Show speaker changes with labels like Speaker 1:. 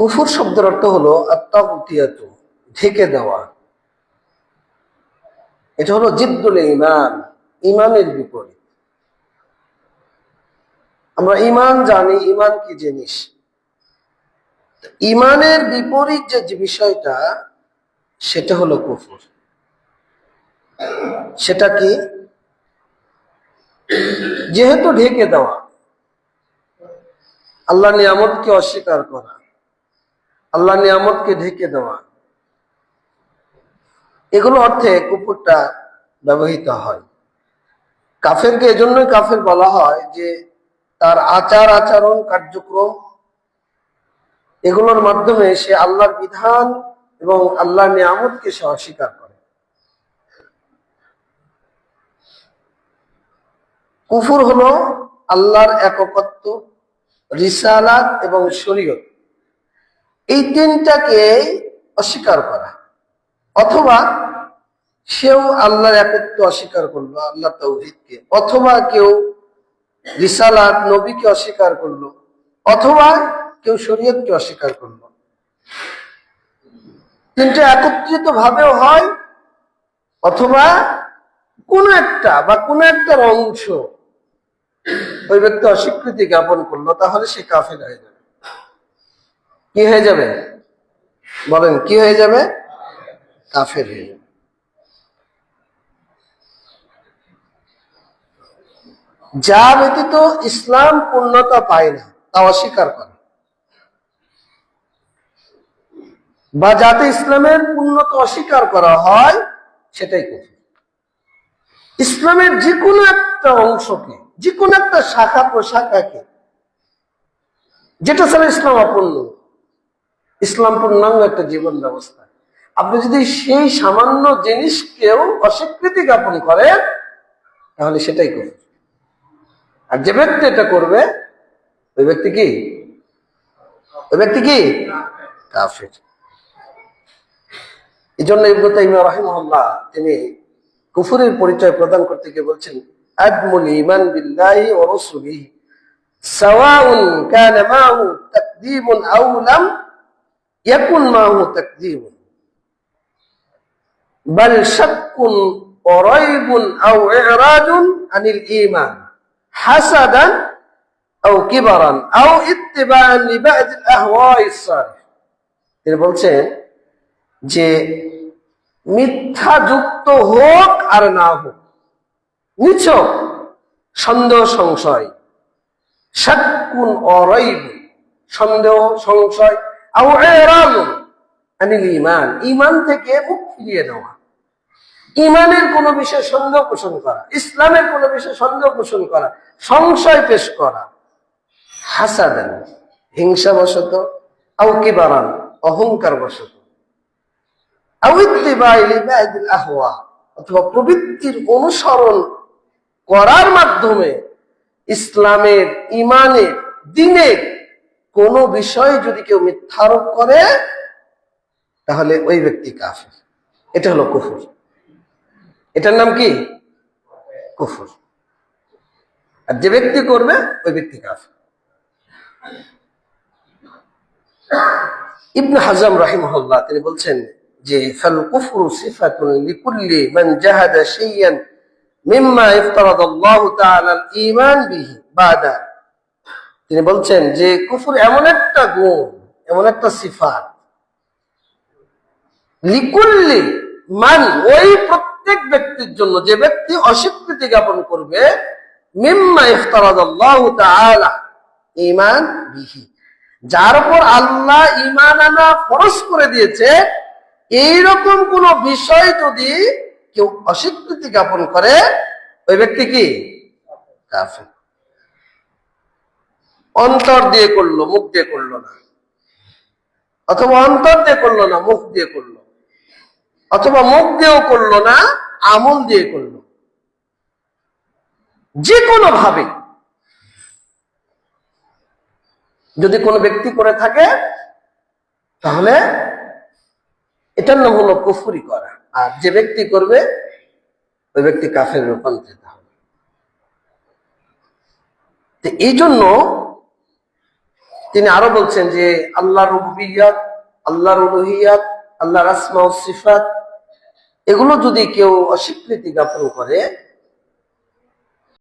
Speaker 1: কুফর শব্দের অর্থ হলো আত্তাগুতিয়াতু, ঢেকে দেওয়া। এটা হলো জিদ্দুল ঈমান, ঈমানের বিপরীত। আমরা ঈমান জানি, ঈমান কি জিনিস। ঈমানের বিপরীত যে বিষয়টা, সেটা হলো কুফর। সেটা কি? যেহেতু ঢেকে দেওয়া, আল্লাহ নিয়ামতকে অস্বীকার করা, আল্লাহ নিয়ামতকে ঢেকে দেওয়া, এগুলো অর্থে কুফরটা ব্যবহৃত হয়। কাফেরকে এজন্যই কাফের বলা হয় যে তার আচার আচরণ কার্যক্রম এগুলোর মাধ্যমে সে আল্লাহর বিধান এবং আল্লাহর নিয়ামতকে সে অস্বীকার করে। কুফর হলো আল্লাহর একত্ব, রিসালাত এবং শরীয়ত, এই তিনটাকে অস্বীকার করা। অথবা সেও আল্লাহর একত্ব অস্বীকার করলো, আল্লাহ তাওহীদকে, অথবা কেউ রিসালাত নবীকে অস্বীকার করলো, অথবা কেউ শরীয়তকে অস্বীকার করলো। তিনটা একত্রিত ভাবেও হয়, অথবা কোন একটা বা কোন একটার অংশ ওই ব্যক্তি অস্বীকৃতি জ্ঞাপন করলো, তাহলে সে কাফের হয়ে যাবে। কি হয়ে যাবে বলেন? কি হয়ে যাবে? কাফের হয়ে যাবে। যা ব্যতীত ইসলাম পূর্ণতা পায় না তা অস্বীকার করে, বা যাতে ইসলামের পূর্ণতা অস্বীকার করা হয়, সেটাই কুফর। ইসলামের যে কোনো একটা অংশকে, যে কোনো একটা শাখা প্রশাখাকে, যেটা ছাড়া ইসলাম অপূর্ণ, ইসলাম পূর্ণাঙ্গ একটা জীবন ব্যবস্থা, আপনি যদি সেই সামান্য জিনিসকেও অস্বীকৃতি জ্ঞাপন করেন, তাহলে সেটাই কুফর। আর যে ব্যক্তি এটা করবে, ওই ব্যক্তি কি? ওই ব্যক্তি কি? কাফের। এই জন্য ইবনে তাইমিয়া রাহিমাহুল্লাহ তিনি কুফরের পরিচয় প্রদান করতে গিয়ে বলছেন, আদমুল ঈমান বিল্লাহি ওয়া রাসূলিহি সাওয়াউন কানা মাহু তাকদীবুন আও লাম ইয়াকুন মাহু তাকদীবুন বাল শাক্কুন ওয়া রাইবুন আও ইরাদুন আনিল ঈমান হাসাদান আও কিবরান আও ইত্তিবাআন লিবা'দিল আহওয়াইস সারিফ। তিনি বলছেন যে মিথ্যা যুক্ত হোক আর না হোক, নিছক সন্দেহ সংশয়, শাক্কুন অরাইব, সন্দেহ সংশয়, আও ইরাদুন আনিল ঈমান, ঈমান থেকে মুখ ফিরিয়ে নেওয়া, ঈমানের কোন বিষয়ে সন্দেহ পোষণ করা, ইসলামের কোন বিষয়ে সন্দেহ পোষণ করা, সংশয় পেশ করা, হাসাদান হিংসাবশত, আও কিবারান অহংকার বশত, অথবা প্রবৃত্তির অনুসরণ করার মাধ্যমে ইসলামের, ঈমানের, দ্বীনের কোন বিষয় যদি কেউ মিথ্যারোপ করে, তাহলে ওই ব্যক্তি কাফের। এটা হলো কুফর। এটার নাম কি? কুফর। আর যে ব্যক্তি করবে, ওই ব্যক্তি কাফের। ইবনে হাজম রাহিমাহুল্লাহ তিনি বলছেন যে ফাল কুফরু সিফাতুন লিকুল্লি মান জাহাদা শাইয়ান মিম্মা ইফতারাদাল্লাহু তাআলা আল ঈমান বিহি বাদা। তিনি বলছেন যে কুফর এমন একটা গুণ, এমন একটা সিফাত, লিকুল্লি মান, ওই প্রত্যেক ব্যক্তির জন্য যে ব্যক্তি অস্বীকৃতি জ্ঞাপন করবে, মিম্মা ইফতারাদাল্লাহু তাআলা ঈমান বিহি, যার উপর আল্লাহ ঈমান আনা ফরজ করে দিয়েছে, এইরকম কোন বিষয় যদি কেউ অস্বীকৃতি জ্ঞাপন করে, ওই ব্যক্তি কি? কাফের। অন্তর দিয়ে করলো, মুখ দিয়ে করলো না, অথবা অন্তর দিয়ে করলো না, মুখ দিয়ে করলো, অথবা মুখ দিয়েও করলো না, আমল দিয়ে করলো, যে কোনো ভাবে যদি কোনো ব্যক্তি করে থাকে, তাহলে এটার নাম হলো কুফরি করা। আর যে ব্যক্তি করবে, ওই ব্যক্তি কাফের রূপান্তরিত হবে। এই জন্য তিনি আরো বলছেন যে আল্লাহর রুবুবিয়্যাত, আল্লাহর উলুহিয়্যাত, আল্লাহর আসমা ও সিফাত, এগুলো যদি কেউ অস্বীকৃতি জ্ঞাপন করে